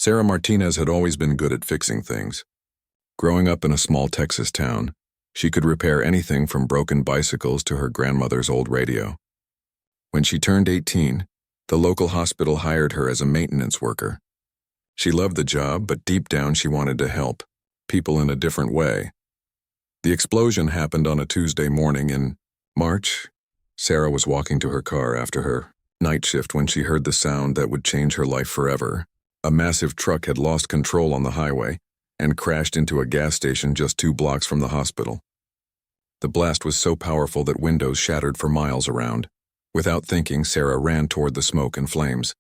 Sarah Martinez had always been good at fixing things. Growing up in a small Texas town, she could repair anything from broken bicycles to her grandmother's old radio. When she turned 18, the local hospital hired her as a maintenance worker. She loved the job, but deep down she wanted to help people in a different way. The explosion happened on a Tuesday morning in March. Sarah was walking to her car after her night shift when she heard the sound that would change her life forever. A massive truck had lost control on the highway and crashed into a gas station just 2 blocks from the hospital. The blast was so powerful that windows shattered for miles around. Without thinking, Sarah ran toward the smoke and flames.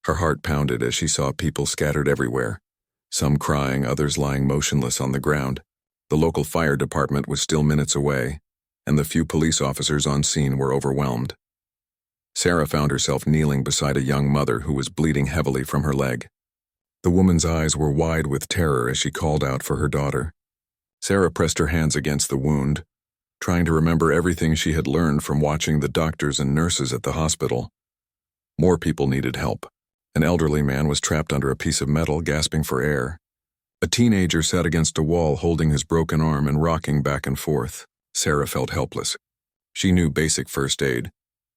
Her heart pounded as she saw people scattered everywhere, some crying, others lying motionless on the ground. The local fire department was still minutes away, and the few police officers on scene were overwhelmed. Sarah found herself kneeling beside a young mother who was bleeding heavily from her leg. The woman's eyes were wide with terror as she called out for her daughter. Sarah pressed her hands against the wound, trying to remember everything she had learned from watching the doctors and nurses at the hospital. More people needed help. An elderly man was trapped under a piece of metal, gasping for air. A teenager sat against a wall holding his broken arm and rocking back and forth. Sarah felt helpless. She knew basic first aid,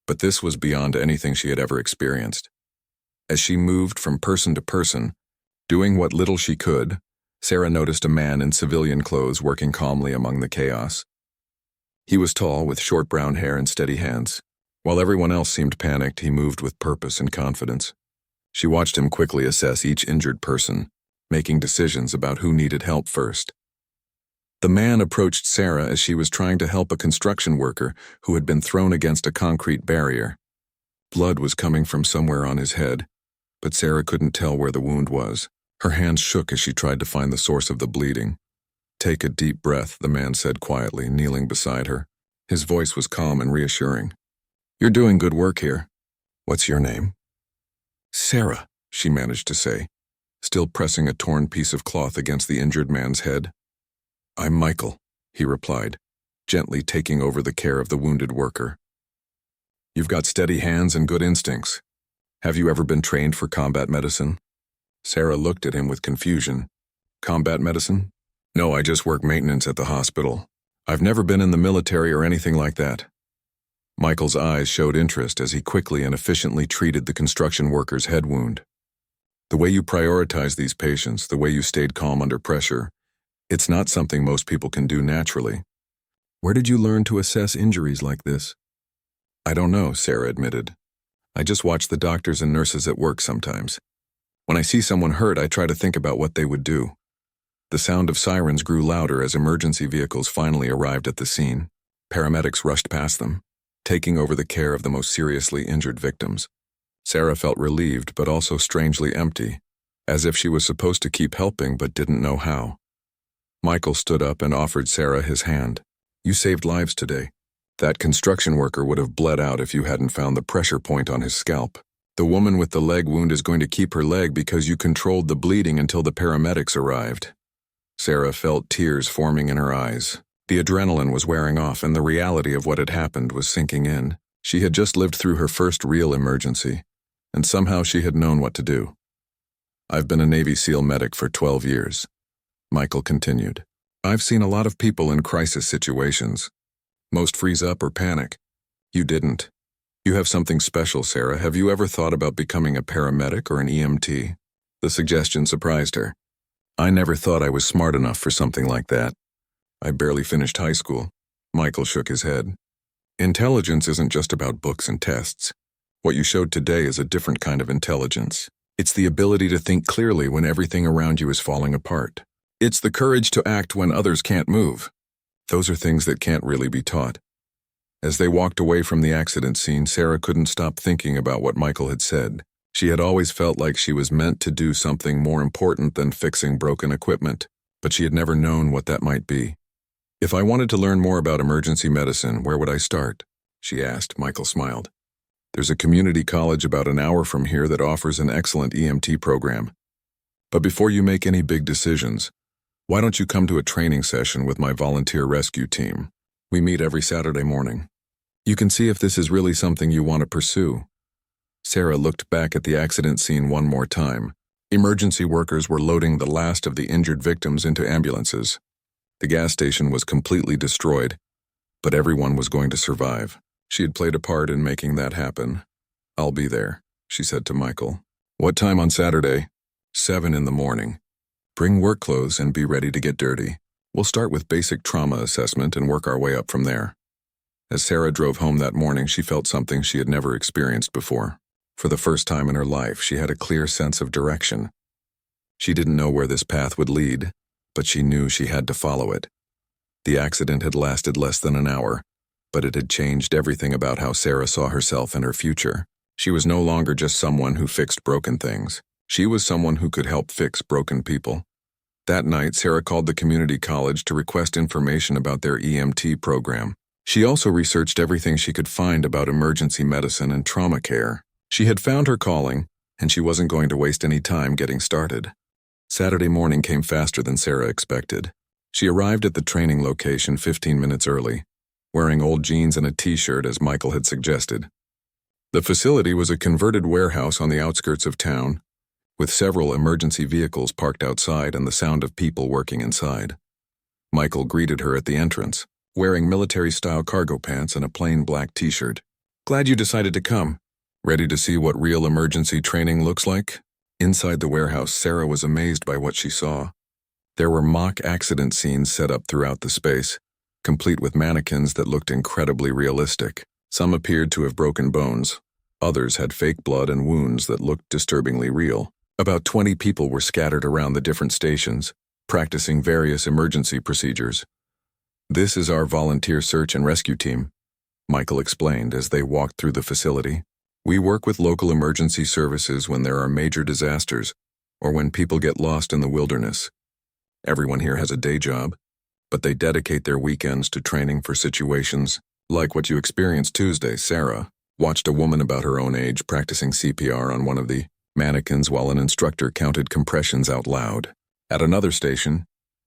but this was beyond anything she had ever experienced. As she moved from person to person, doing what little she could, Sarah noticed a man in civilian clothes working calmly among the chaos. He was tall, with short brown hair and steady hands. While everyone else seemed panicked, he moved with purpose and confidence. She watched him quickly assess each injured person, making decisions about who needed help first. The man approached Sarah as she was trying to help a construction worker who had been thrown against a concrete barrier. Blood was coming from somewhere on his head, but Sarah couldn't tell where the wound was. Her hands shook as she tried to find the source of the bleeding. "Take a deep breath," the man said quietly, kneeling beside her. His voice was calm and reassuring. "You're doing good work here. What's your name?" "Sarah," she managed to say, still pressing a torn piece of cloth against the injured man's head. "I'm Michael," he replied, gently taking over the care of the wounded worker. "You've got steady hands and good instincts. Have you ever been trained for combat medicine?" Sarah looked at him with confusion. "Combat medicine? No, I just work maintenance at the hospital. I've never been in the military or anything like that." Michael's eyes showed interest as he quickly and efficiently treated the construction worker's head wound. "The way you prioritize these patients, the way you stayed calm under pressure, it's not something most people can do naturally. Where did you learn to assess injuries like this?" "I don't know," Sarah admitted. "I just watch the doctors and nurses at work sometimes. When I see someone hurt, I try to think about what they would do." The sound of sirens grew louder as emergency vehicles finally arrived at the scene. Paramedics rushed past them, taking over the care of the most seriously injured victims. Sarah felt relieved but also strangely empty, as if she was supposed to keep helping but didn't know how. Michael stood up and offered Sarah his hand. "You saved lives today. That construction worker would have bled out if you hadn't found the pressure point on his scalp. The woman with the leg wound is going to keep her leg because you controlled the bleeding until the paramedics arrived." Sarah felt tears forming in her eyes. The adrenaline was wearing off and the reality of what had happened was sinking in. She had just lived through her first real emergency, and somehow she had known what to do. "I've been a Navy SEAL medic for 12 years, Michael continued. "I've seen a lot of people in crisis situations. Most freeze up or panic. You didn't. You have something special, Sarah. Have you ever thought about becoming a paramedic or an EMT?" The suggestion surprised her. "I never thought I was smart enough for something like that. I barely finished high school." Michael shook his head. "Intelligence isn't just about books and tests. What you showed today is a different kind of intelligence. It's the ability to think clearly when everything around you is falling apart. It's the courage to act when others can't move. Those are things that can't really be taught." As they walked away from the accident scene, Sarah couldn't stop thinking about what Michael had said. She had always felt like she was meant to do something more important than fixing broken equipment, but she had never known what that might be. "If I wanted to learn more about emergency medicine, where would I start?" she asked. Michael smiled. "There's a community college about an hour from here that offers an excellent EMT program. But before you make any big decisions, why don't you come to a training session with my volunteer rescue team? We meet every Saturday morning. You can see if this is really something you want to pursue." Sarah looked back at the accident scene one more time, Emergency workers were loading the last of the injured victims into ambulances. The gas station was completely destroyed, but everyone was going to survive. She had played a part in making that happen. "I'll be there," she said to Michael. "What time on Saturday?" 7 in the morning. "Bring work clothes and be ready to get dirty. We'll start with basic trauma assessment and work our way up from there." As Sarah drove home that morning, she felt something she had never experienced before. For the first time in her life, she had a clear sense of direction. She didn't know where this path would lead, but she knew she had to follow it. The accident had lasted less than an hour, but it had changed everything about how Sarah saw herself and her future. She was no longer just someone who fixed broken things. She was someone who could help fix broken people. That night, Sarah called the community college to request information about their EMT program. She also researched everything she could find about emergency medicine and trauma care. She had found her calling, and she wasn't going to waste any time getting started. Saturday morning came faster than Sarah expected. She arrived at the training location 15 minutes early, wearing old jeans and a t-shirt as Michael had suggested. The facility was a converted warehouse on the outskirts of town, with several emergency vehicles parked outside and the sound of people working inside. Michael greeted her at the entrance, wearing military-style cargo pants and a plain black t-shirt. "Glad you decided to come. Ready to see what real emergency training looks like?" Inside the warehouse, Sarah was amazed by what she saw. There were mock accident scenes set up throughout the space, complete with mannequins that looked incredibly realistic. Some appeared to have broken bones. Others had fake blood and wounds that looked disturbingly real. About 20 people were scattered around the different stations, practicing various emergency procedures. "This is our volunteer search and rescue team," Michael explained as they walked through the facility. "We work with local emergency services when there are major disasters or when people get lost in the wilderness. Everyone here has a day job, but they dedicate their weekends to training for situations like what you experienced Tuesday." Sarah watched a woman about her own age practicing CPR on one of the mannequins while an instructor counted compressions out loud. At another station,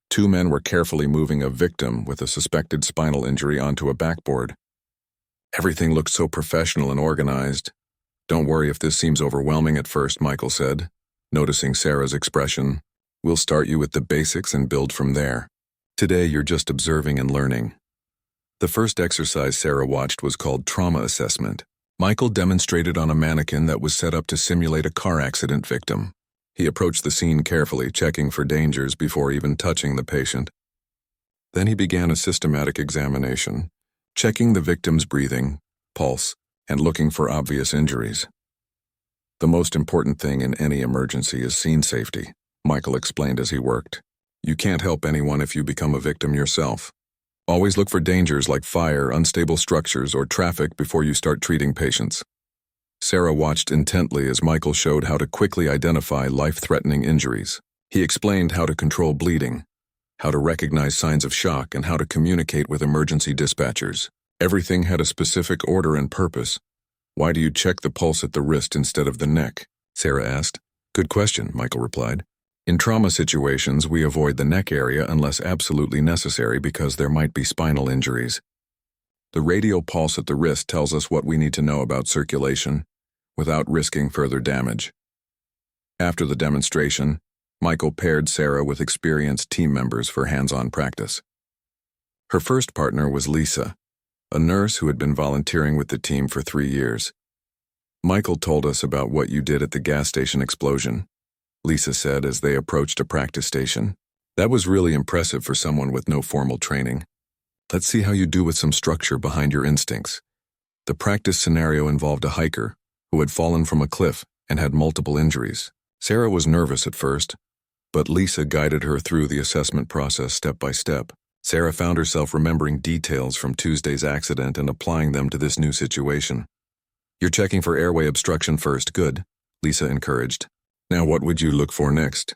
2 men were carefully moving a victim with a suspected spinal injury onto a backboard. "Everything looked so professional and organized. Don't worry if this seems overwhelming at first," Michael said, noticing Sarah's expression. "We'll start you with the basics and build from there. Today you're just observing and learning." The first exercise Sarah watched was called trauma assessment. Michael demonstrated on a mannequin that was set up to simulate a car accident victim. He approached the scene carefully, checking for dangers before even touching the patient. Then he began a systematic examination, checking the victim's breathing, pulse, and looking for obvious injuries. "The most important thing in any emergency is scene safety," Michael explained as he worked. "You can't help anyone if you become a victim yourself. Always look for dangers like fire, unstable structures, or traffic before you start treating patients." Sarah watched intently as Michael showed how to quickly identify life-threatening injuries. He explained how to control bleeding, how to recognize signs of shock, and how to communicate with emergency dispatchers. Everything had a specific order and purpose. "Why do you check the pulse at the wrist instead of the neck?" Sarah asked. "Good question," Michael replied. "In trauma situations, we avoid the neck area unless absolutely necessary because there might be spinal injuries. The radial pulse at the wrist tells us what we need to know about circulation without risking further damage." After the demonstration, Michael paired Sarah with experienced team members for hands-on practice. Her first partner was Lisa, a nurse who had been volunteering with the team for 3 years. "Michael told us about what you did at the gas station explosion," Lisa said as they approached a practice station. "That was really impressive for someone with no formal training. Let's see how you do with some structure behind your instincts." The practice scenario involved a hiker who had fallen from a cliff and had multiple injuries. Sarah was nervous at first, but Lisa guided her through the assessment process step by step. Sarah found herself remembering details from Tuesday's accident and applying them to this new situation. "You're checking for airway obstruction first, good," Lisa encouraged. "Now what would you look for next?"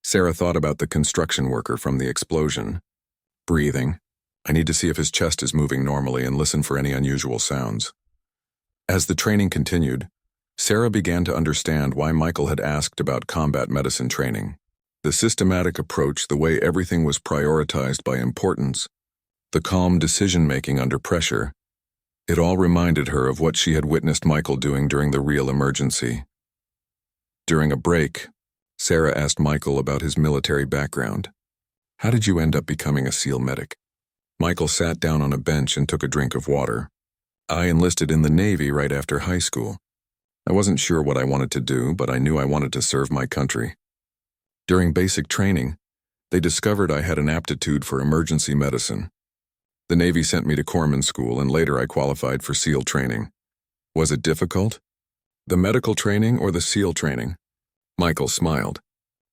Sarah thought about the construction worker from the explosion. "Breathing. I need to see if his chest is moving normally and listen for any unusual sounds." As the training continued, Sarah began to understand why Michael had asked about combat medicine training. The systematic approach, the way everything was prioritized by importance, the calm decision-making under pressure, it all reminded her of what she had witnessed Michael doing during the real emergency. During a break, Sarah asked Michael about his military background. How did you end up becoming a SEAL medic? Michael sat down on a bench and took a drink of water. I enlisted in the Navy right after high school. I wasn't sure what I wanted to do, but I knew I wanted to serve my country. During basic training, they discovered I had an aptitude for emergency medicine. The Navy sent me to corpsman school, and later I qualified for SEAL training. Was it difficult? The medical training or the SEAL training? Michael smiled.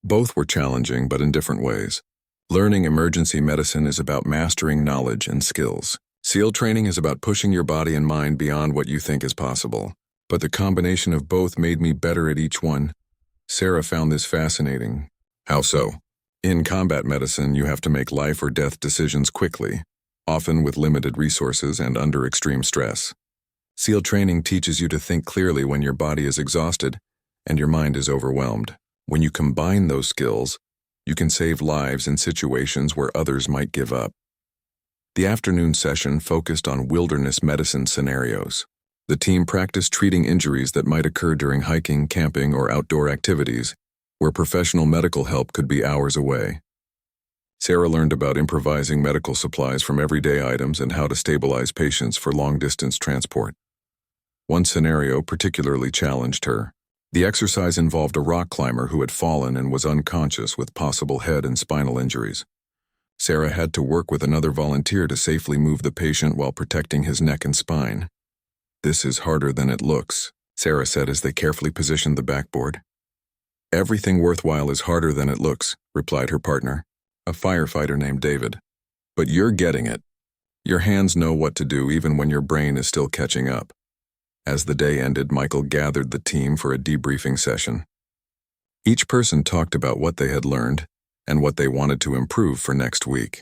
Both were challenging, but in different ways. Learning emergency medicine is about mastering knowledge and skills. SEAL training is about pushing your body and mind beyond what you think is possible. But the combination of both made me better at each one. Sarah found this fascinating. How so? In combat medicine, you have to make life or death decisions quickly, often with limited resources and under extreme stress. SEAL training teaches you to think clearly when your body is exhausted and your mind is overwhelmed. When you combine those skills, you can save lives in situations where others might give up. The afternoon session focused on wilderness medicine scenarios. The team practiced treating injuries that might occur during hiking, camping, or outdoor activities, where professional medical help could be hours away. Sarah learned about improvising medical supplies from everyday items and how to stabilize patients for long-distance transport. One scenario particularly challenged her. The exercise involved a rock climber who had fallen and was unconscious with possible head and spinal injuries. Sarah had to work with another volunteer to safely move the patient while protecting his neck and spine. "This is harder than it looks," Sarah said as they carefully positioned the backboard. "Everything worthwhile is harder than it looks," replied her partner, a firefighter named David. "But you're getting it. Your hands know what to do even when your brain is still catching up." As the day ended, Michael gathered the team for a debriefing session. Each person talked about what they had learned and what they wanted to improve for next week.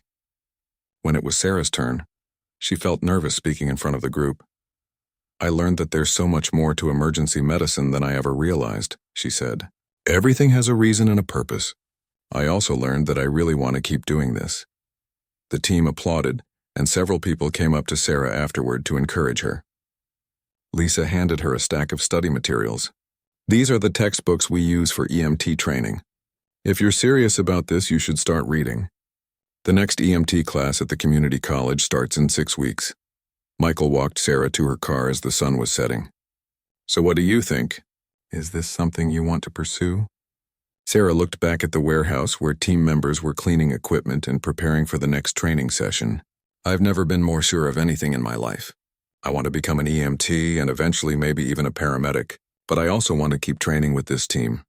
When it was Sarah's turn, she felt nervous speaking in front of the group. "I learned that there's so much more to emergency medicine than I ever realized," she said. "Everything has a reason and a purpose. I also learned that I really want to keep doing this." The team applauded, and several people came up to Sarah afterward to encourage her. Lisa handed her a stack of study materials. "These are the textbooks we use for EMT training. If you're serious about this, you should start reading. The next EMT class at the community college starts in 6 weeks." Michael walked Sarah to her car as the sun was setting. "So what do you think? Is this something you want to pursue?" Sarah looked back at the warehouse where team members were cleaning equipment and preparing for the next training session. "I've never been more sure of anything in my life. I want to become an EMT and eventually maybe even a paramedic, but I also want to keep training with this team."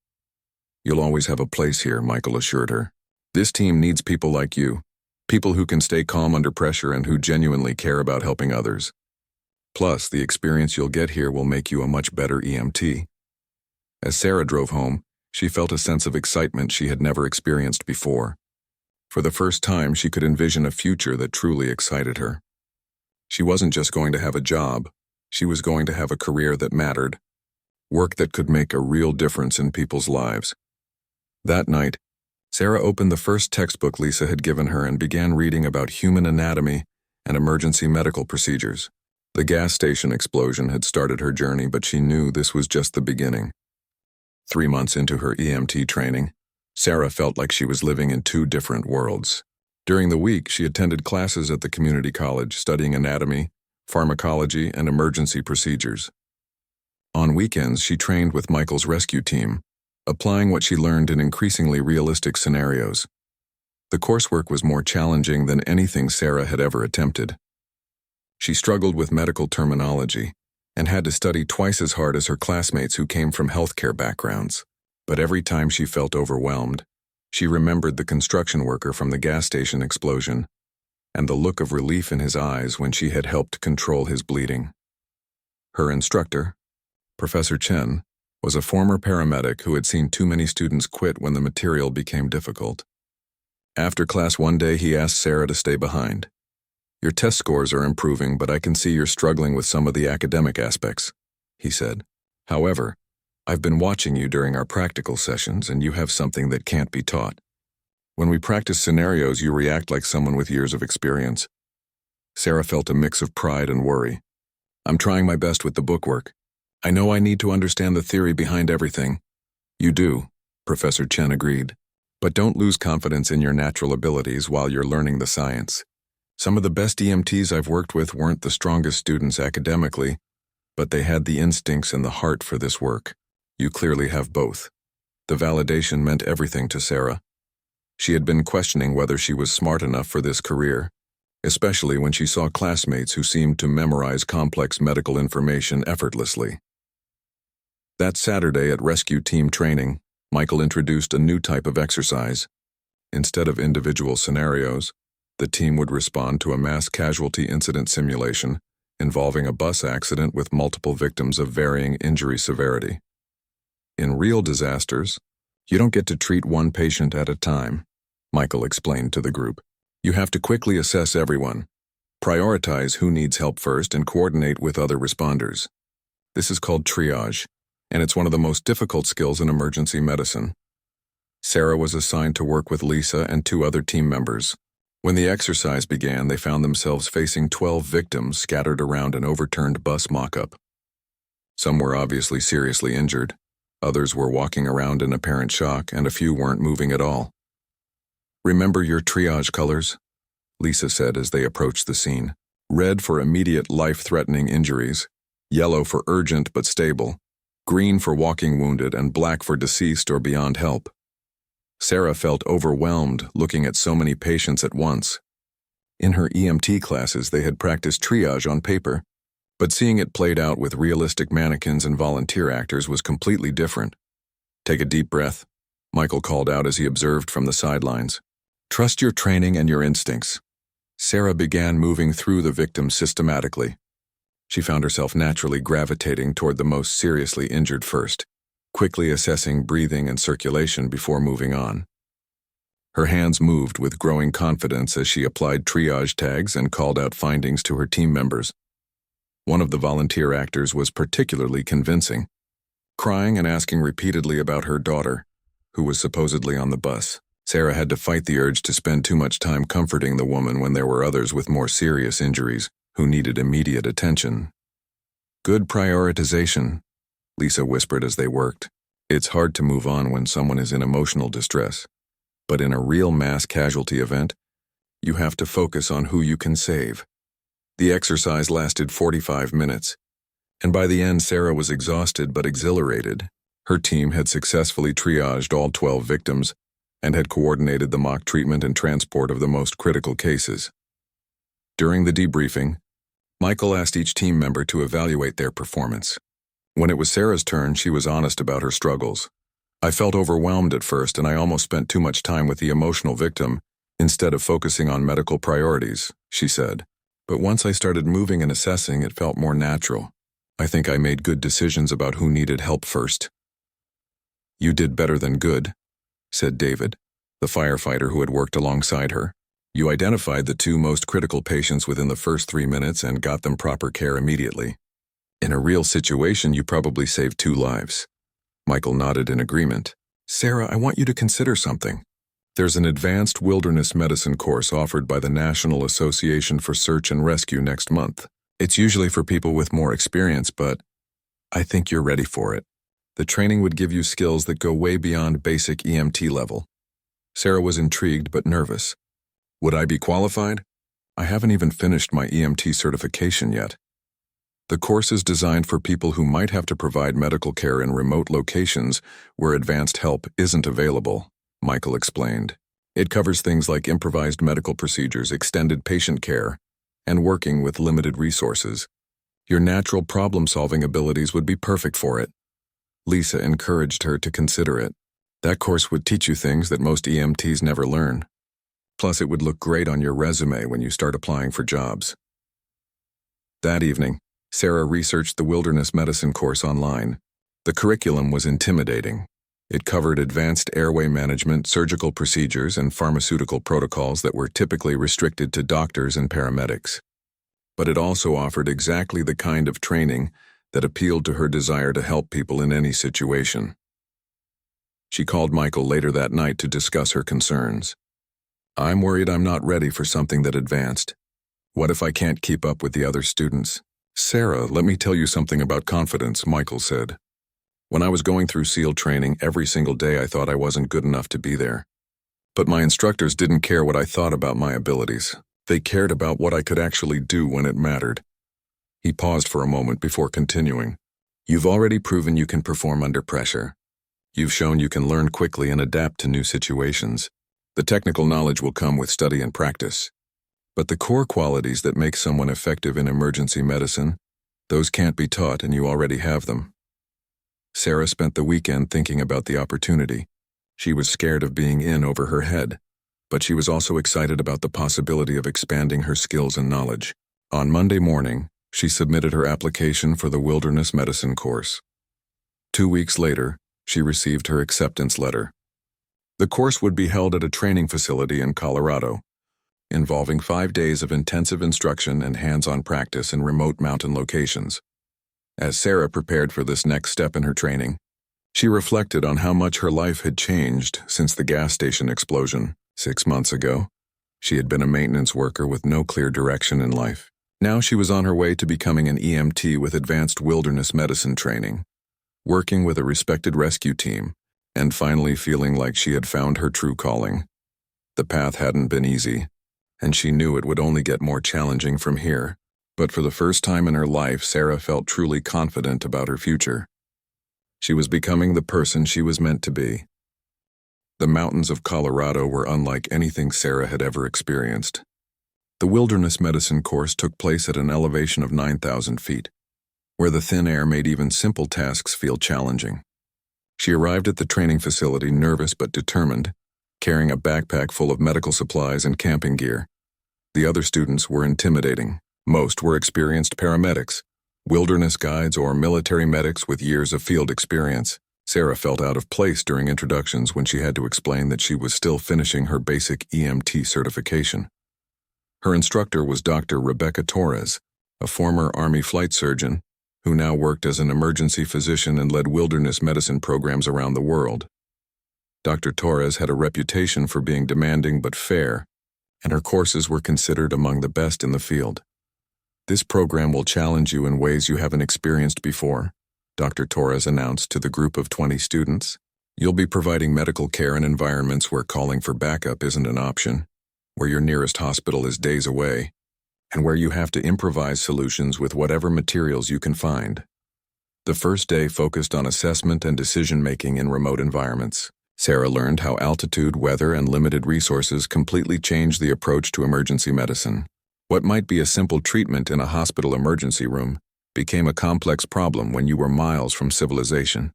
"You'll always have a place here," Michael assured her. "This team needs people like you, people who can stay calm under pressure and who genuinely care about helping others. Plus, the experience you'll get here will make you a much better EMT." As Sarah drove home, she felt a sense of excitement she had never experienced before. For the first time, she could envision a future that truly excited her. She wasn't just going to have a job, she was going to have a career that mattered, work that could make a real difference in people's lives. That night, Sarah opened the first textbook Lisa had given her and began reading about human anatomy and emergency medical procedures. The gas station explosion had started her journey, but she knew this was just the beginning. 3 months into her EMT training, Sarah felt like she was living in 2 different worlds. During the week, she attended classes at the community college, studying anatomy, pharmacology, and emergency procedures. On weekends, she trained with Michael's rescue team, applying what she learned in increasingly realistic scenarios. The coursework was more challenging than anything Sarah had ever attempted. She struggled with medical terminology and had to study twice as hard as her classmates who came from healthcare backgrounds. But every time she felt overwhelmed, she remembered the construction worker from the gas station explosion and the look of relief in his eyes when she had helped control his bleeding. Her instructor, Professor Chen, was a former paramedic who had seen too many students quit when the material became difficult. After class one day, he asked Sarah to stay behind. "Your test scores are improving, but I can see you're struggling with some of the academic aspects," he said. "However, I've been watching you during our practical sessions, and you have something that can't be taught. When we practice scenarios, you react like someone with years of experience." Sarah felt a mix of pride and worry. "I'm trying my best with the bookwork. I know I need to understand the theory behind everything." "You do. Professor Chen agreed. But don't lose confidence in your natural abilities while you're learning the science. Some of the best EMTs I've worked with weren't the strongest students academically, but they had the instincts and the heart for this work. You clearly have both. The validation meant everything to Sarah. She had been questioning whether she was smart enough for this career, especially when she saw classmates who seemed to memorize complex medical information effortlessly. That Saturday at rescue team training, Michael introduced a new type of exercise. Instead of individual scenarios, the team would respond to a mass casualty incident simulation involving a bus accident with multiple victims of varying injury severity. In real disasters, you don't get to treat one patient at a time, Michael explained to the group. You have to quickly assess everyone, prioritize who needs help first, and coordinate with other responders. This is called triage, and it's one of the most difficult skills in emergency medicine. Sarah was assigned to work with Lisa and 2 other team members. When the exercise began, they found themselves facing 12 victims scattered around an overturned bus mock-up. Some were obviously seriously injured, others were walking around in apparent shock, and a few weren't moving at all. "Remember your triage colors," Lisa said as they approached the scene. "Red for immediate life-threatening injuries, yellow for urgent but stable, green for walking wounded, and black for deceased or beyond help." Sarah felt overwhelmed looking at so many patients at once. In her EMT classes, they had practiced triage on paper, but seeing it played out with realistic mannequins and volunteer actors was completely different. "Take a deep breath," Michael called out as he observed from the sidelines. "Trust your training and your instincts." Sarah began moving through the victims systematically. She found herself naturally gravitating toward the most seriously injured first, quickly assessing breathing and circulation before moving on. Her hands moved with growing confidence as she applied triage tags and called out findings to her team members. One of the volunteer actors was particularly convincing, crying and asking repeatedly about her daughter, who was supposedly on the bus. Sarah had to fight the urge to spend too much time comforting the woman when there were others with more serious injuries who needed immediate attention. "Good prioritization," Lisa whispered as they worked. "It's hard to move on when someone is in emotional distress, but in a real mass casualty event, you have to focus on who you can save." The exercise lasted 45 minutes, and by the end Sarah was exhausted but exhilarated. Her team had successfully triaged all 12 victims and had coordinated the mock treatment and transport of the most critical cases. During the debriefing, Michael asked each team member to evaluate their performance. When it was Sarah's turn, she was honest about her struggles. "I felt overwhelmed at first, and I almost spent too much time with the emotional victim instead of focusing on medical priorities," she said. "But once I started moving and assessing, it felt more natural. I think I made good decisions about who needed help first." "You did better than good," said David, the firefighter who had worked alongside her. "You identified the 2 most critical patients within the first 3 minutes and got them proper care immediately. In a real situation, you probably saved 2 lives." Michael nodded in agreement. "Sarah, I want you to consider something. There's an advanced wilderness medicine course offered by the National Association for Search and Rescue next month. It's usually for people with more experience, but I think you're ready for it. The training would give you skills that go way beyond basic EMT level." Sarah was intrigued but nervous. "Would I be qualified? I haven't even finished my EMT certification yet." "The course is designed for people who might have to provide medical care in remote locations where advanced help isn't available," Michael explained. "It covers things like improvised medical procedures, extended patient care, and working with limited resources. Your natural problem-solving abilities would be perfect for it." Lisa encouraged her to consider it. "That course would teach you things that most EMTs never learn. Plus, it would look great on your resume when you start applying for jobs." That evening, Sarah researched the wilderness medicine course online. The curriculum was intimidating. It covered advanced airway management, surgical procedures, and pharmaceutical protocols that were typically restricted to doctors and paramedics. But it also offered exactly the kind of training that appealed to her desire to help people in any situation. She called Michael later that night to discuss her concerns. "I'm worried I'm not ready for something that advanced. What if I can't keep up with the other students?" "Sarah, let me tell you something about confidence," Michael said. When I was going through SEAL training every single day, I thought I wasn't good enough to be there. But my instructors didn't care what I thought about my abilities. They cared about what I could actually do when it mattered. He paused for a moment before continuing. You've already proven you can perform under pressure. You've shown you can learn quickly and adapt to new situations. The technical knowledge will come with study and practice. But the core qualities that make someone effective in emergency medicine, those can't be taught, and you already have them. Sarah spent the weekend thinking about the opportunity. She was scared of being in over her head, but she was also excited about the possibility of expanding her skills and knowledge. On Monday morning, she submitted her application for the wilderness medicine course. 2 weeks later, she received her acceptance letter. The course would be held at a training facility in Colorado, involving 5 days of intensive instruction and hands-on practice in remote mountain locations. As Sarah prepared for this next step in her training, she reflected on how much her life had changed since the gas station explosion 6 months ago. She had been a maintenance worker with no clear direction in life. Now she was on her way to becoming an EMT with advanced wilderness medicine training, working with a respected rescue team, and finally feeling like she had found her true calling. The path hadn't been easy, and she knew it would only get more challenging from here. But for the first time in her life, Sarah felt truly confident about her future. She was becoming the person she was meant to be. The mountains of Colorado were unlike anything Sarah had ever experienced. The wilderness medicine course took place at an elevation of 9,000 feet, where the thin air made even simple tasks feel challenging. She arrived at the training facility nervous but determined, carrying a backpack full of medical supplies and camping gear. The other students were intimidating. Most were experienced paramedics, wilderness guides, or military medics with years of field experience. Sarah felt out of place during introductions when she had to explain that she was still finishing her basic EMT certification. Her instructor was Dr. Rebecca Torres, a former Army flight surgeon who now worked as an emergency physician and led wilderness medicine programs around the world. Dr. Torres had a reputation for being demanding but fair, and her courses were considered among the best in the field. This program will challenge you in ways you haven't experienced before, Dr. Torres announced to the group of 20 students. You'll be providing medical care in environments where calling for backup isn't an option, where your nearest hospital is days away, and where you have to improvise solutions with whatever materials you can find. The first day focused on assessment and decision-making in remote environments. Sarah learned how altitude, weather, and limited resources completely changed the approach to emergency medicine. What might be a simple treatment in a hospital emergency room became a complex problem when you were miles from civilization.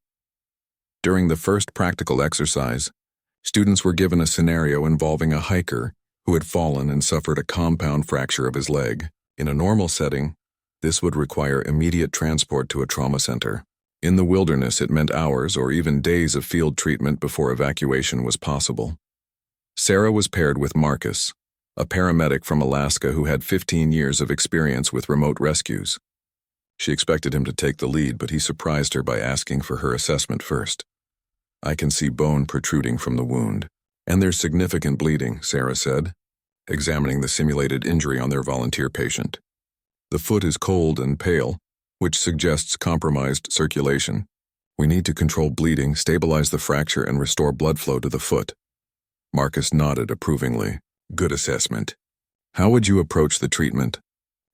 During the first practical exercise, students were given a scenario involving a hiker who had fallen and suffered a compound fracture of his leg. In a normal setting, this would require immediate transport to a trauma center. In the wilderness, it meant hours or even days of field treatment before evacuation was possible. Sarah was paired with Marcus, a paramedic from Alaska who had 15 years of experience with remote rescues. She expected him to take the lead, but he surprised her by asking for her assessment first. I can see bone protruding from the wound, and there's significant bleeding, Sarah said, examining the simulated injury on their volunteer patient. The foot is cold and pale, which suggests compromised circulation. We need to control bleeding, stabilize the fracture, and restore blood flow to the foot. Marcus nodded approvingly. Good assessment. How would you approach the treatment?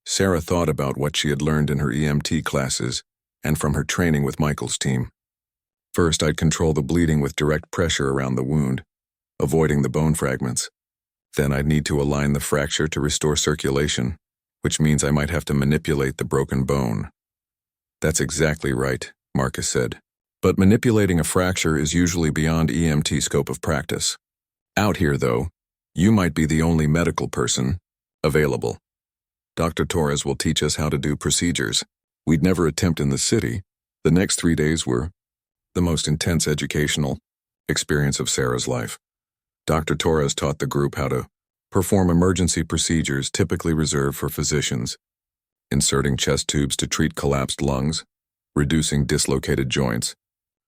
Sarah thought about what she had learned in her EMT classes and from her training with Michael's team. First, I'd control the bleeding with direct pressure around the wound, avoiding the bone fragments. Then I'd need to align the fracture to restore circulation, which means I might have to manipulate the broken bone. That's exactly right, Marcus said. But manipulating a fracture is usually beyond EMT scope of practice. Out here, though, you might be the only medical person available. Dr. Torres will teach us how to do procedures we'd never attempt in the city. The next 3 days were the most intense educational experience of Sarah's life. Dr. Torres taught the group how to perform emergency procedures typically reserved for physicians, inserting chest tubes to treat collapsed lungs, reducing dislocated joints,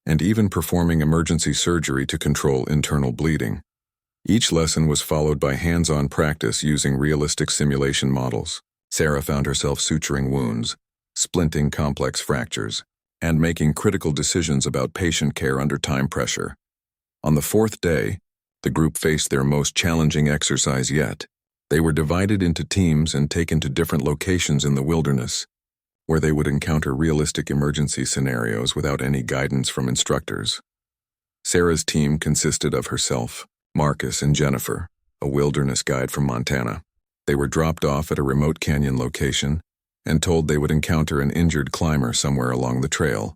and even performing emergency surgery to control internal bleeding. Each lesson was followed by hands-on practice using realistic simulation models. Sarah found herself suturing wounds, splinting complex fractures, and making critical decisions about patient care under time pressure. On the fourth day, the group faced their most challenging exercise yet. They were divided into teams and taken to different locations in the wilderness, where they would encounter realistic emergency scenarios without any guidance from instructors. Sarah's team consisted of herself, Marcus, and Jennifer, a wilderness guide from Montana. They were dropped off at a remote canyon location and told they would encounter an injured climber somewhere along the trail.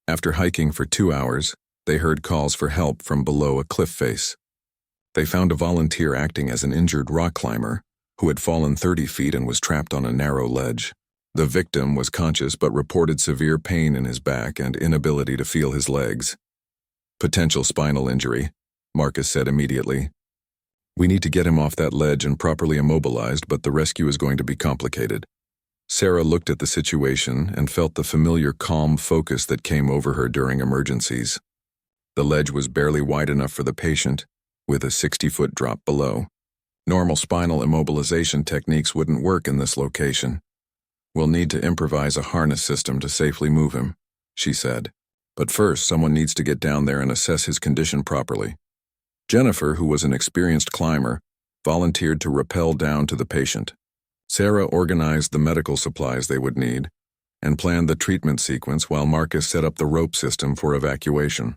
After hiking for 2 hours, they heard calls for help from below a cliff face. They found a volunteer acting as an injured rock climber who had fallen 30 feet and was trapped on a narrow ledge. The victim was conscious but reported severe pain in his back and inability to feel his legs. Potential spinal injury, Marcus said immediately. We need to get him off that ledge and properly immobilized, but the rescue is going to be complicated. Sarah looked at the situation and felt the familiar calm focus that came over her during emergencies. The ledge was barely wide enough for the patient, with a 60-foot drop below. Normal spinal immobilization techniques wouldn't work in this location. We'll need to improvise a harness system to safely move him, she said. But first, someone needs to get down there and assess his condition properly. Jennifer, who was an experienced climber, volunteered to rappel down to the patient. Sarah organized the medical supplies they would need and planned the treatment sequence while Marcus set up the rope system for evacuation.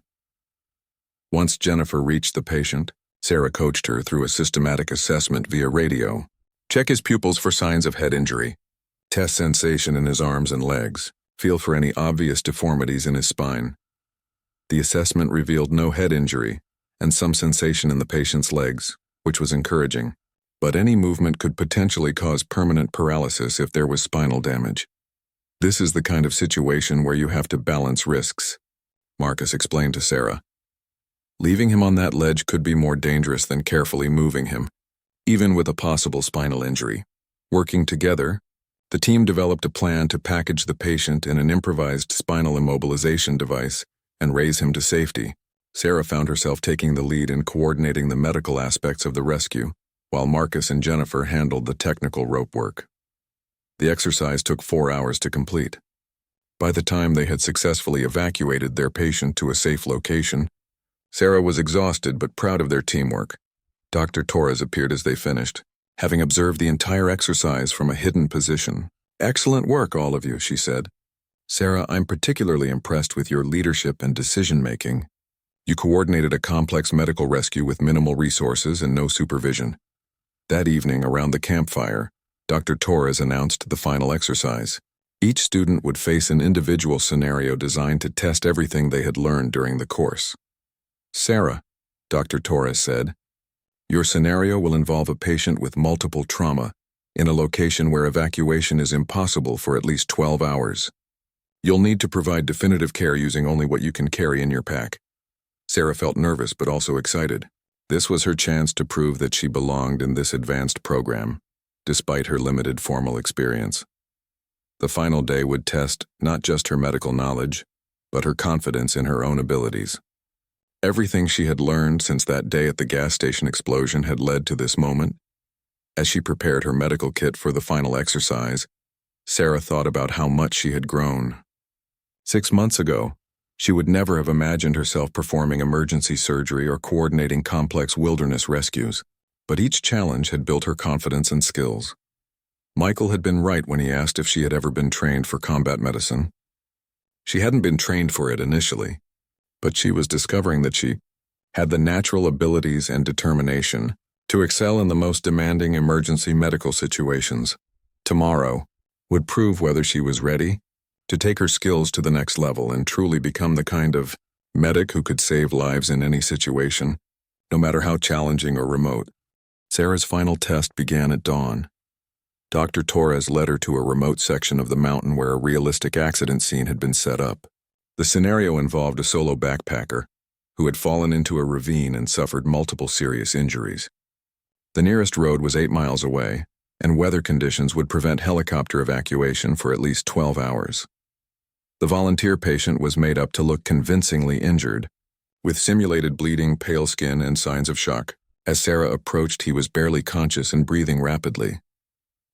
Once Jennifer reached the patient, Sarah coached her through a systematic assessment via radio. Check his pupils for signs of head injury. Test sensation in his arms and legs. Feel for any obvious deformities in his spine. The assessment revealed no head injury and some sensation in the patient's legs, which was encouraging. But any movement could potentially cause permanent paralysis if there was spinal damage. This is the kind of situation where you have to balance risks, Marcus explained to Sarah. Leaving him on that ledge could be more dangerous than carefully moving him, even with a possible spinal injury. Working together, the team developed a plan to package the patient in an improvised spinal immobilization device and raise him to safety. Sarah found herself taking the lead in coordinating the medical aspects of the rescue, while Marcus and Jennifer handled the technical rope work. The exercise took 4 hours to complete. By the time they had successfully evacuated their patient to a safe location, Sarah was exhausted but proud of their teamwork. Dr. Torres appeared as they finished, having observed the entire exercise from a hidden position. Excellent work, all of you, she said. Sarah, I'm particularly impressed with your leadership and decision-making. You coordinated a complex medical rescue with minimal resources and no supervision. That evening, around the campfire, Dr. Torres announced the final exercise. Each student would face an individual scenario designed to test everything they had learned during the course. Sarah, Dr. Torres said, your scenario will involve a patient with multiple trauma in a location where evacuation is impossible for at least 12 hours. You'll need to provide definitive care using only what you can carry in your pack. Sarah felt nervous but also excited. This was her chance to prove that she belonged in this advanced program, despite her limited formal experience. The final day would test not just her medical knowledge, but her confidence in her own abilities. Everything she had learned since that day at the gas station explosion had led to this moment. As she prepared her medical kit for the final exercise, Sarah thought about how much she had grown. 6 months ago, she would never have imagined herself performing emergency surgery or coordinating complex wilderness rescues, but each challenge had built her confidence and skills. Michael had been right when he asked if she had ever been trained for combat medicine. She hadn't been trained for it initially, but she was discovering that she had the natural abilities and determination to excel in the most demanding emergency medical situations. Tomorrow would prove whether she was ready to take her skills to the next level and truly become the kind of medic who could save lives in any situation, no matter how challenging or remote. Sarah's final test began at dawn. Dr. Torres led her to a remote section of the mountain where a realistic accident scene had been set up. The scenario involved a solo backpacker who had fallen into a ravine and suffered multiple serious injuries. The nearest road was 8 miles away, and weather conditions would prevent helicopter evacuation for at least 12 hours. The volunteer patient was made up to look convincingly injured, with simulated bleeding, pale skin, and signs of shock. As Sarah approached, he was barely conscious and breathing rapidly.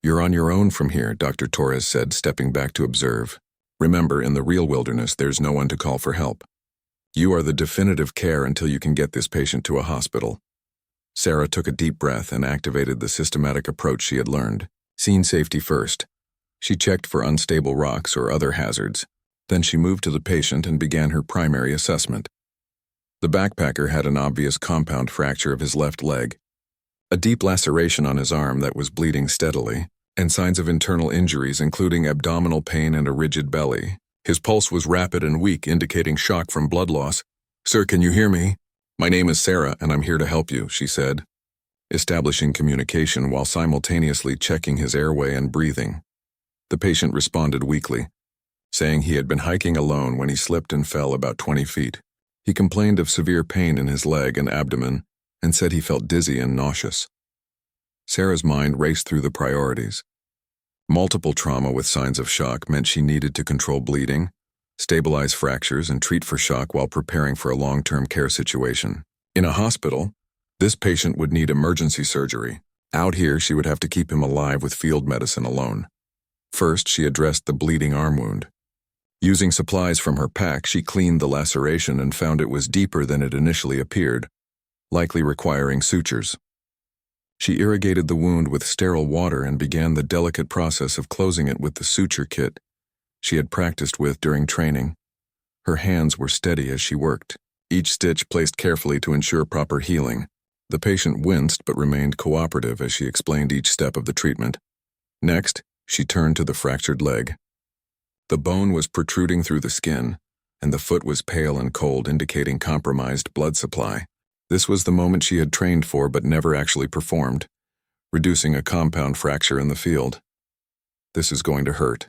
You're on your own from here, Dr. Torres said, stepping back to observe. Remember, in the real wilderness, there's no one to call for help. You are the definitive care until you can get this patient to a hospital. Sarah took a deep breath and activated the systematic approach she had learned. Scene safety first. She checked for unstable rocks or other hazards. Then she moved to the patient and began her primary assessment. The backpacker had an obvious compound fracture of his left leg, a deep laceration on his arm that was bleeding steadily, and signs of internal injuries including abdominal pain and a rigid belly. His pulse was rapid and weak, indicating shock from blood loss. "Sir, can you hear me? My name is Sarah, and I'm here to help you," she said, establishing communication while simultaneously checking his airway and breathing. The patient responded weakly, saying he had been hiking alone when he slipped and fell about 20 feet. He complained of severe pain in his leg and abdomen and said he felt dizzy and nauseous. Sarah's mind raced through the priorities. Multiple trauma with signs of shock meant she needed to control bleeding, stabilize fractures, and treat for shock while preparing for a long-term care situation. In a hospital, this patient would need emergency surgery. Out here, she would have to keep him alive with field medicine alone. First, she addressed the bleeding arm wound. Using supplies from her pack, she cleaned the laceration and found it was deeper than it initially appeared, likely requiring sutures. She irrigated the wound with sterile water and began the delicate process of closing it with the suture kit she had practiced with during training. Her hands were steady as she worked, each stitch placed carefully to ensure proper healing. The patient winced but remained cooperative as she explained each step of the treatment. Next, she turned to the fractured leg. The bone was protruding through the skin, and the foot was pale and cold, indicating compromised blood supply. This was the moment she had trained for but never actually performed, reducing a compound fracture in the field. "This is going to hurt,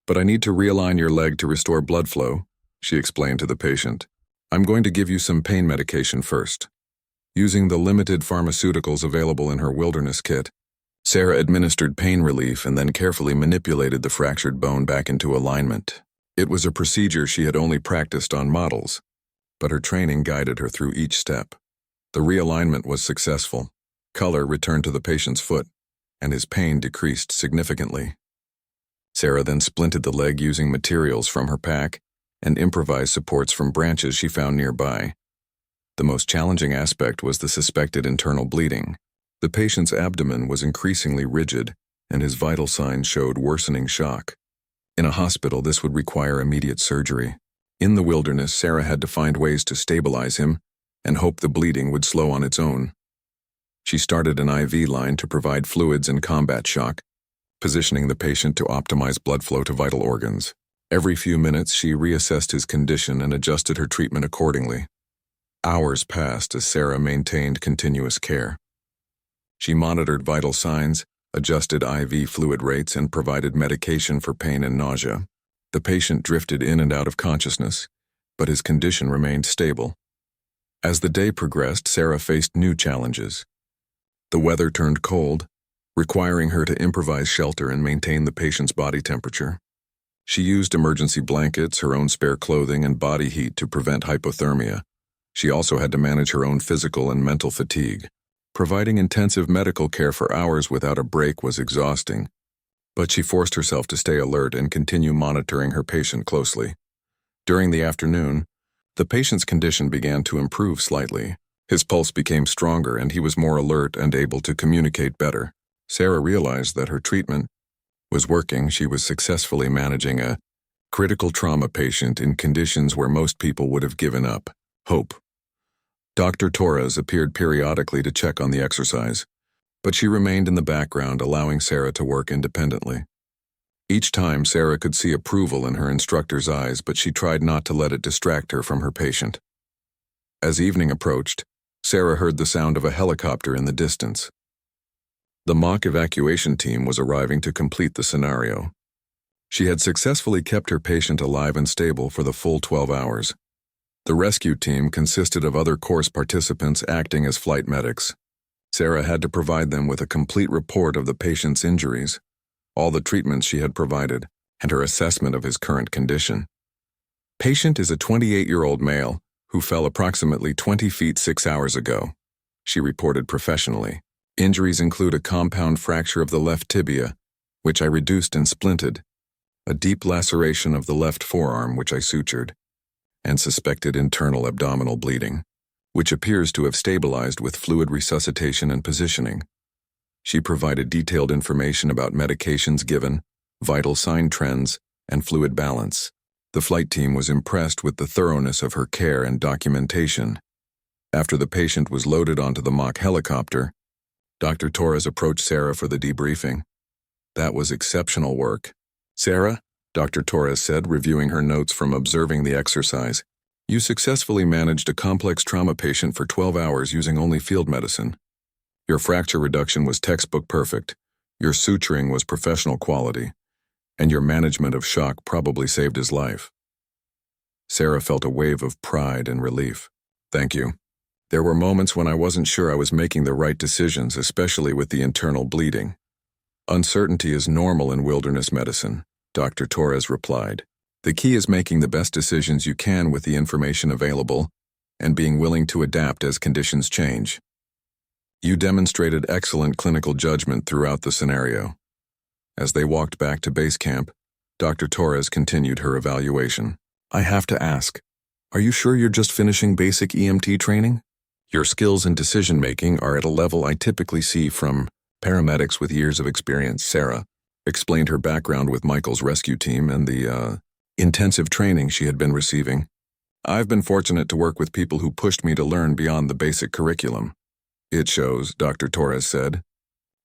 but I need to realign your leg to restore blood flow," she explained to the patient. "I'm going to give you some pain medication first." Using the limited pharmaceuticals available in her wilderness kit, Sarah administered pain relief and then carefully manipulated the fractured bone back into alignment. It was a procedure she had only practiced on models, but her training guided her through each step. The realignment was successful. Color returned to the patient's foot, and his pain decreased significantly. Sarah then splinted the leg using materials from her pack and improvised supports from branches she found nearby. The most challenging aspect was the suspected internal bleeding. The patient's abdomen was increasingly rigid, and his vital signs showed worsening shock. In a hospital, this would require immediate surgery. In the wilderness, Sarah had to find ways to stabilize him and hope the bleeding would slow on its own. She started an IV line to provide fluids and combat shock, positioning the patient to optimize blood flow to vital organs. Every few minutes, she reassessed his condition and adjusted her treatment accordingly. Hours passed as Sarah maintained continuous care. She monitored vital signs, adjusted IV fluid rates, and provided medication for pain and nausea. The patient drifted in and out of consciousness, but his condition remained stable. As the day progressed, Sarah faced new challenges. The weather turned cold, requiring her to improvise shelter and maintain the patient's body temperature. She used emergency blankets, her own spare clothing, and body heat to prevent hypothermia. She also had to manage her own physical and mental fatigue. Providing intensive medical care for hours without a break was exhausting, but she forced herself to stay alert and continue monitoring her patient closely. During the afternoon, the patient's condition began to improve slightly. His pulse became stronger and he was more alert and able to communicate better. Sarah realized that her treatment was working. She was successfully managing a critical trauma patient in conditions where most people would have given up hope. Dr. Torres appeared periodically to check on the exercise, but she remained in the background, allowing Sarah to work independently. Each time, Sarah could see approval in her instructor's eyes, but she tried not to let it distract her from her patient. As evening approached, Sarah heard the sound of a helicopter in the distance. The mock evacuation team was arriving to complete the scenario. She had successfully kept her patient alive and stable for the full 12 hours. The rescue team consisted of other course participants acting as flight medics. Sarah had to provide them with a complete report of the patient's injuries, all the treatments she had provided, and her assessment of his current condition. Patient is a 28-year-old male who fell approximately 20 feet 6 hours ago, she reported professionally. Injuries include a compound fracture of the left tibia, which I reduced and splinted, a deep laceration of the left forearm which I sutured, and suspected internal abdominal bleeding, which appears to have stabilized with fluid resuscitation and positioning. She provided detailed information about medications given, vital sign trends, and fluid balance. The flight team was impressed with the thoroughness of her care and documentation. After the patient was loaded onto the mock helicopter, Dr. Torres approached Sarah for the debriefing. "That was exceptional work. Sarah," Dr. Torres said, reviewing her notes from observing the exercise, "you successfully managed a complex trauma patient for 12 hours using only field medicine. Your fracture reduction was textbook perfect, your suturing was professional quality, and your management of shock probably saved his life." Sarah felt a wave of pride and relief. "Thank you. There were moments when I wasn't sure I was making the right decisions, especially with the internal bleeding. Uncertainty is normal in wilderness medicine," Dr. Torres replied. "The key is making the best decisions you can with the information available and being willing to adapt as conditions change. You demonstrated excellent clinical judgment throughout the scenario." As they walked back to base camp, Dr. Torres continued her evaluation. "I have to ask, are you sure you're just finishing basic EMT training? Your skills and decision-making are at a level I typically see from paramedics with years of experience." Sarah explained her background with Michael's rescue team and the intensive training she had been receiving. "I've been fortunate to work with people who pushed me to learn beyond the basic curriculum." "It shows," Dr. Torres said.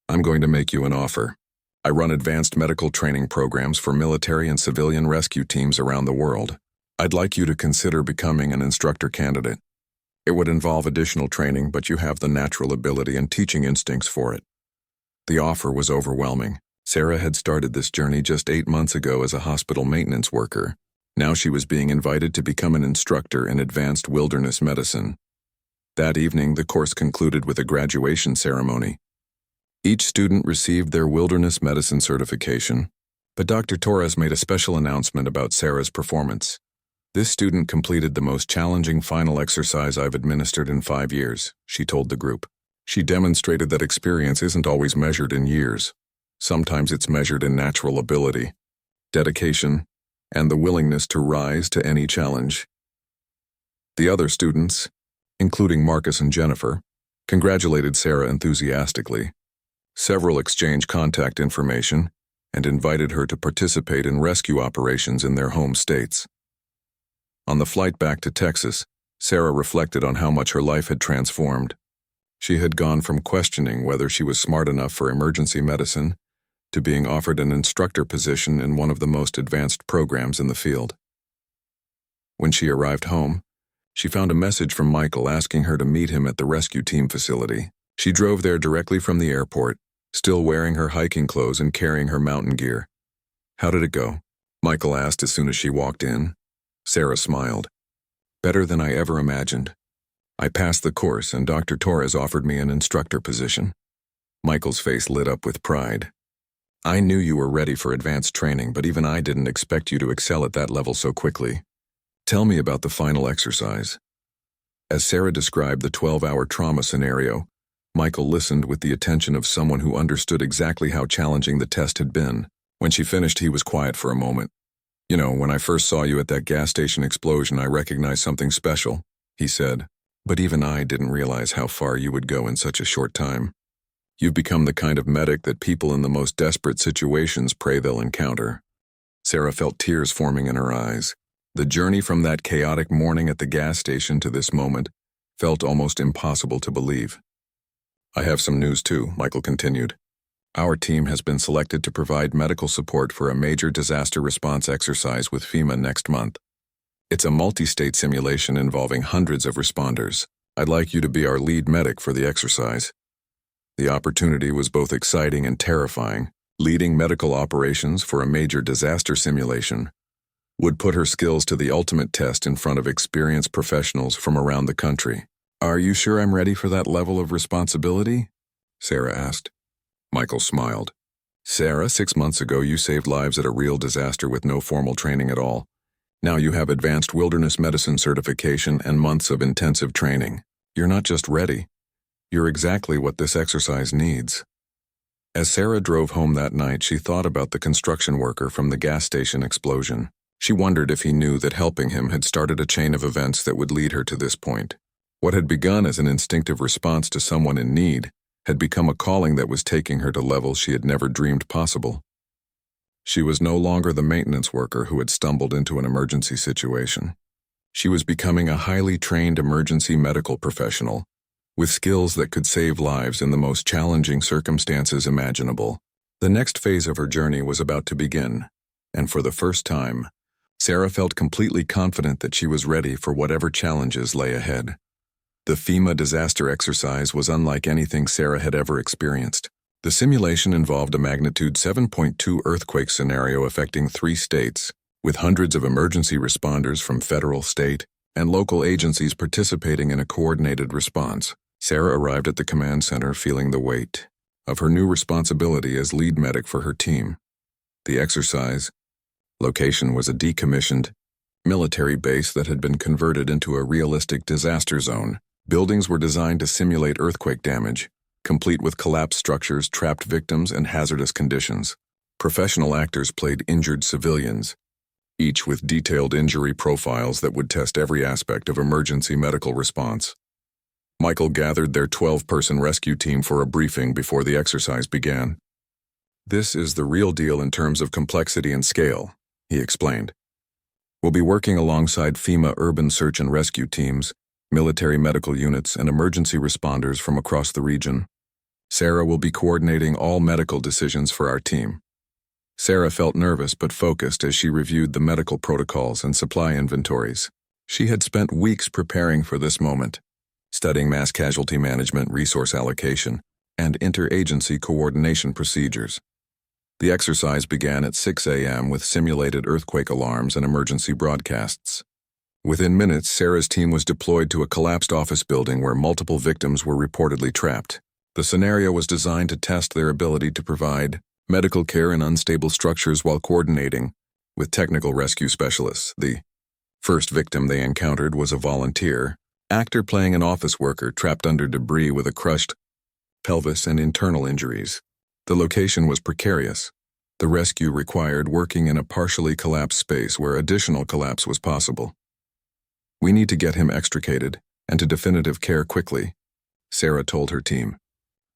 "I'm going to make you an offer. I run advanced medical training programs for military and civilian rescue teams around the world. I'd like you to consider becoming an instructor candidate. It would involve additional training, but you have the natural ability and teaching instincts for it." The offer was overwhelming. Sarah had started this journey just 8 months ago as a hospital maintenance worker. Now she was being invited to become an instructor in advanced wilderness medicine. That evening, the course concluded with a graduation ceremony. Each student received their wilderness medicine certification, but Dr. Torres made a special announcement about Sarah's performance. "This student completed the most challenging final exercise I've administered in 5 years," she told the group. "She demonstrated that experience isn't always measured in years. Sometimes it's measured in natural ability, dedication, and the willingness to rise to any challenge." The other students, including Marcus and Jennifer, congratulated Sarah enthusiastically. Several exchanged contact information and invited her to participate in rescue operations in their home states. On the flight back to Texas, Sarah reflected on how much her life had transformed. She had gone from questioning whether she was smart enough for emergency medicine to being offered an instructor position in one of the most advanced programs in the field. When she arrived home, she found a message from Michael asking her to meet him at the rescue team facility. She drove there directly from the airport, still wearing her hiking clothes and carrying her mountain gear. "How did it go?" Michael asked as soon as she walked in. Sarah smiled. "Better than I ever imagined. I passed the course and Dr. Torres offered me an instructor position." Michael's face lit up with pride. "I knew you were ready for advanced training, but even I didn't expect you to excel at that level so quickly. Tell me about the final exercise." As Sarah described the 12-hour trauma scenario, Michael listened with the attention of someone who understood exactly how challenging the test had been. When she finished, he was quiet for a moment. "You know, when I first saw you at that gas station explosion, I recognized something special," he said. "But even I didn't realize how far you would go in such a short time. You've become the kind of medic that people in the most desperate situations pray they'll encounter." Sarah felt tears forming in her eyes. The journey from that chaotic morning at the gas station to this moment felt almost impossible to believe. "I have some news too," Michael continued. "Our team has been selected to provide medical support for a major disaster response exercise with FEMA next month. It's a multi-state simulation involving hundreds of responders. I'd like you to be our lead medic for the exercise." The opportunity was both exciting and terrifying. Leading medical operations for a major disaster simulation would put her skills to the ultimate test in front of experienced professionals from around the country. "Are you sure I'm ready for that level of responsibility?" Sarah asked. Michael smiled. "Sarah, 6 months ago you saved lives at a real disaster with no formal training at all. Now you have advanced wilderness medicine certification and months of intensive training. You're not just ready. You're exactly what this exercise needs." As Sarah drove home that night, she thought about the construction worker from the gas station explosion. She wondered if he knew that helping him had started a chain of events that would lead her to this point. What had begun as an instinctive response to someone in need had become a calling that was taking her to levels she had never dreamed possible. She was no longer the maintenance worker who had stumbled into an emergency situation. She was becoming a highly trained emergency medical professional, with skills that could save lives in the most challenging circumstances imaginable. The next phase of her journey was about to begin, and for the first time, Sarah felt completely confident that she was ready for whatever challenges lay ahead. The FEMA disaster exercise was unlike anything Sarah had ever experienced. The simulation involved a magnitude 7.2 earthquake scenario affecting 3 states, with hundreds of emergency responders from federal, state, and local agencies participating in a coordinated response. Sarah arrived at the command center feeling the weight of her new responsibility as lead medic for her team. The exercise location was a decommissioned military base that had been converted into a realistic disaster zone. Buildings were designed to simulate earthquake damage, complete with collapsed structures, trapped victims, and hazardous conditions. Professional actors played injured civilians, each with detailed injury profiles that would test every aspect of emergency medical response. Michael gathered their 12-person rescue team for a briefing before the exercise began. "This is the real deal in terms of complexity and scale," he explained. "We'll be working alongside FEMA urban search and rescue teams, military medical units, and emergency responders from across the region. Sarah will be coordinating all medical decisions for our team." Sarah felt nervous but focused as she reviewed the medical protocols and supply inventories. She had spent weeks preparing for this moment, studying mass casualty management, resource allocation, and interagency coordination procedures. The exercise began at 6 a.m. with simulated earthquake alarms and emergency broadcasts. Within minutes, Sarah's team was deployed to a collapsed office building where multiple victims were reportedly trapped. The scenario was designed to test their ability to provide medical care in unstable structures while coordinating with technical rescue specialists. The first victim they encountered was a volunteer, actor playing an office worker trapped under debris with a crushed pelvis and internal injuries. The location was precarious. The rescue required working in a partially collapsed space where additional collapse was possible. "We need to get him extricated and to definitive care quickly," Sarah told her team.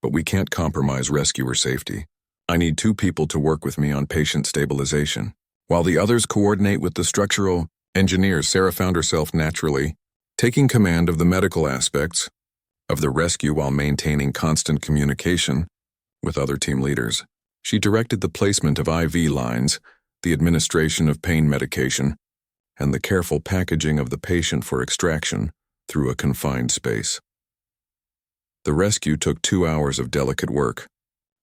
"But we can't compromise rescuer safety. I need 2 people to work with me on patient stabilization, while the others coordinate with the structural engineers." Sarah found herself naturally taking command of the medical aspects of the rescue while maintaining constant communication with other team leaders. She directed the placement of IV lines, the administration of pain medication, and the careful packaging of the patient for extraction through a confined space. The rescue took 2 hours of delicate work,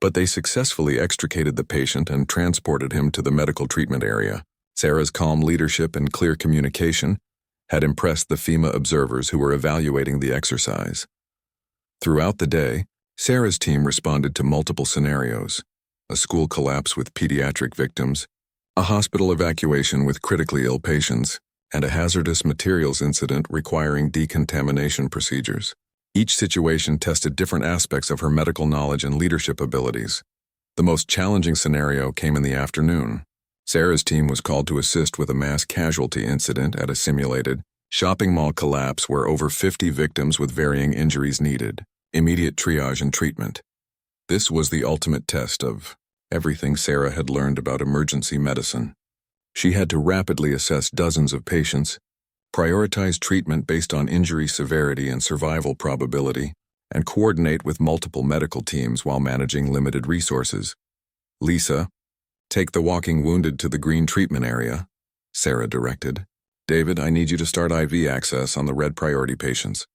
but they successfully extricated the patient and transported him to the medical treatment area. Sarah's calm leadership and clear communication had impressed the FEMA observers who were evaluating the exercise. Throughout the day, Sarah's team responded to multiple scenarios: a school collapse with pediatric victims, a hospital evacuation with critically ill patients, and a hazardous materials incident requiring decontamination procedures. Each situation tested different aspects of her medical knowledge and leadership abilities. The most challenging scenario came in the afternoon. Sarah's team was called to assist with a mass casualty incident at a simulated shopping mall collapse where over 50 victims with varying injuries needed immediate triage and treatment. This was the ultimate test of everything Sarah had learned about emergency medicine. She had to rapidly assess dozens of patients, prioritize treatment based on injury severity and survival probability, and coordinate with multiple medical teams while managing limited resources. "Lisa, take the walking wounded to the green treatment area," Sarah directed. "David, I need you to start IV access on the red priority patients.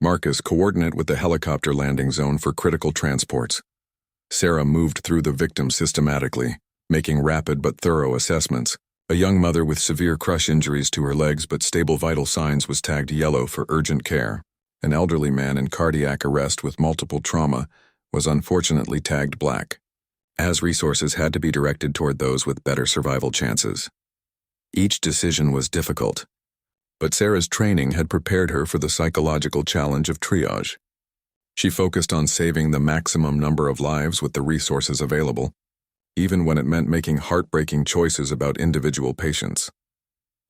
Marcus, coordinate with the helicopter landing zone for critical transports." Sarah moved through the victims systematically, making rapid but thorough assessments. A young mother with severe crush injuries to her legs but stable vital signs was tagged yellow for urgent care. An elderly man in cardiac arrest with multiple trauma was unfortunately tagged black, as resources had to be directed toward those with better survival chances. Each decision was difficult, but Sarah's training had prepared her for the psychological challenge of triage. She focused on saving the maximum number of lives with the resources available, even when it meant making heartbreaking choices about individual patients.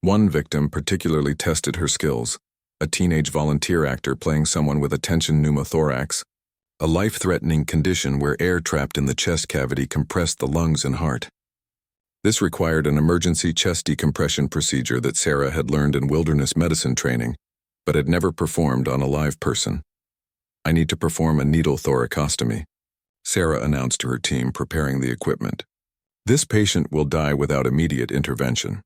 One victim particularly tested her skills, a teenage volunteer actor playing someone with a tension pneumothorax, a life-threatening condition where air trapped in the chest cavity compressed the lungs and heart. This required an emergency chest decompression procedure that Sarah had learned in wilderness medicine training, but had never performed on a live person. "I need to perform a needle thoracostomy," Sarah announced to her team preparing the equipment. "This patient will die without immediate intervention."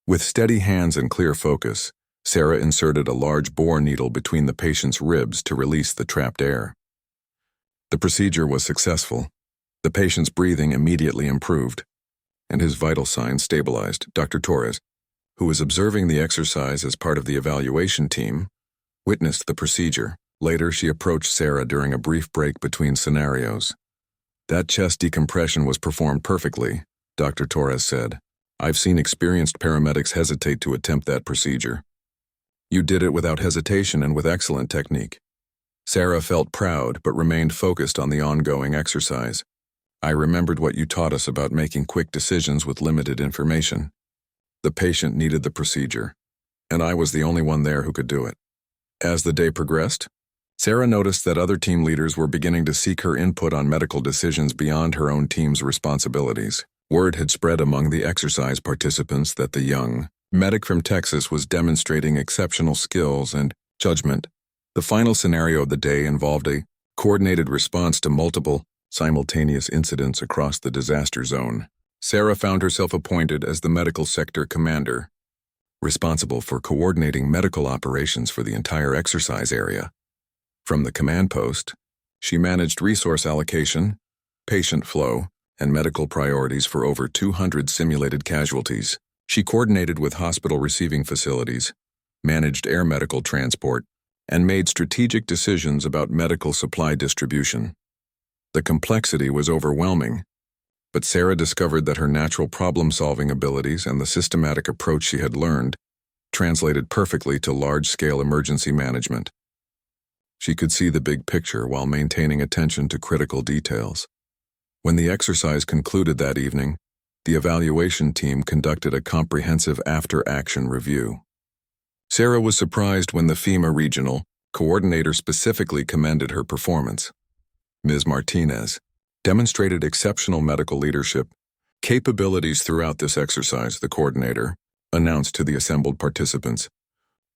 With steady hands and clear focus, Sarah inserted a large bore needle between the patient's ribs to release the trapped air. The procedure was successful. The patient's breathing immediately improved, and his vital signs stabilized. Dr. Torres, who was observing the exercise as part of the evaluation team, witnessed the procedure. Later, she approached Sarah during a brief break between scenarios. "That chest decompression was performed perfectly," Dr. Torres said. "I've seen experienced paramedics hesitate to attempt that procedure. You did it without hesitation and with excellent technique." Sarah felt proud but remained focused on the ongoing exercise. "I remembered what you taught us about making quick decisions with limited information. The patient needed the procedure, and I was the only one there who could do it." As the day progressed, Sarah noticed that other team leaders were beginning to seek her input on medical decisions beyond her own team's responsibilities. Word had spread among the exercise participants that the young medic from Texas was demonstrating exceptional skills and judgment. The final scenario of the day involved a coordinated response to multiple, simultaneous incidents across the disaster zone. Sarah found herself appointed as the medical sector commander, responsible for coordinating medical operations for the entire exercise area. From the command post, she managed resource allocation, patient flow, and medical priorities for over 200 simulated casualties. She coordinated with hospital receiving facilities, managed air medical transport, and made strategic decisions about medical supply distribution. The complexity was overwhelming, but Sarah discovered that her natural problem-solving abilities and the systematic approach she had learned translated perfectly to large-scale emergency management. She could see the big picture while maintaining attention to critical details. When the exercise concluded that evening, the evaluation team conducted a comprehensive after-action review. Sarah was surprised when the FEMA regional coordinator specifically commended her performance. Ms. Martinez demonstrated exceptional medical leadership capabilities throughout this exercise, the coordinator announced to the assembled participants.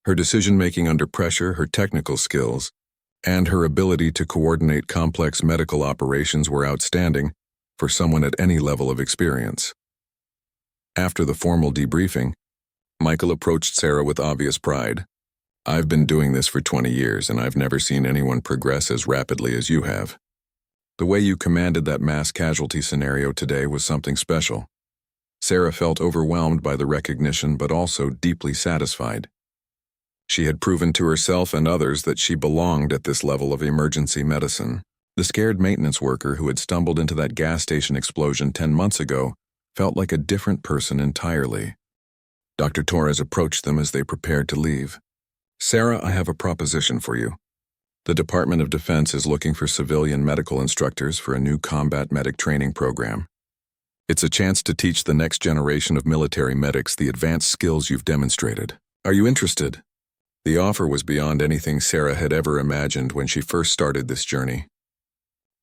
Her decision-making under pressure, her technical skills, and her ability to coordinate complex medical operations were outstanding for someone at any level of experience. After the formal debriefing, Michael approached Sarah with obvious pride. "I've been doing this for 20 years, and I've never seen anyone progress as rapidly as you have. The way you commanded that mass casualty scenario today was something special." Sarah felt overwhelmed by the recognition but also deeply satisfied. She had proven to herself and others that she belonged at this level of emergency medicine. The scared maintenance worker who had stumbled into that gas station explosion 10 months ago felt like a different person entirely. Dr. Torres approached them as they prepared to leave. "Sarah, I have a proposition for you. The Department of Defense is looking for civilian medical instructors for a new combat medic training program. It's a chance to teach the next generation of military medics the advanced skills you've demonstrated. Are you interested?" The offer was beyond anything Sarah had ever imagined when she first started this journey.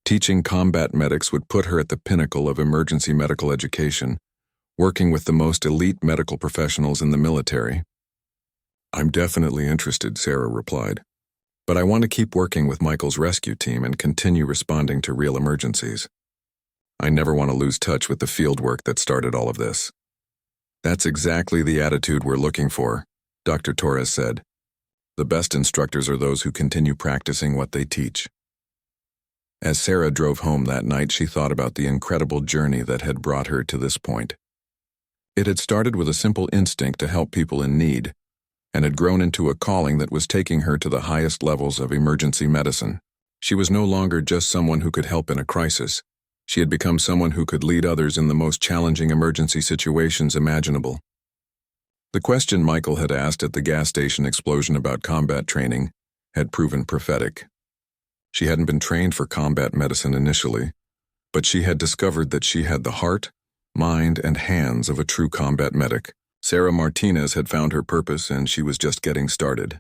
Teaching combat medics would put her at the pinnacle of emergency medical education, working with the most elite medical professionals in the military. "I'm definitely interested," Sarah replied. "But I want to keep working with Michael's rescue team and continue responding to real emergencies. I never want to lose touch with the field work that started all of this." "That's exactly the attitude we're looking for," Dr. Torres said. "The best instructors are those who continue practicing what they teach." As Sarah drove home that night, she thought about the incredible journey that had brought her to this point. It had started with a simple instinct to help people in need, and had grown into a calling that was taking her to the highest levels of emergency medicine. She was no longer just someone who could help in a crisis. She had become someone who could lead others in the most challenging emergency situations imaginable. The question Michael had asked at the gas station explosion about combat training had proven prophetic. She hadn't been trained for combat medicine initially, but she had discovered that she had the heart, mind, and hands of a true combat medic. Sarah Martinez had found her purpose, and she was just getting started.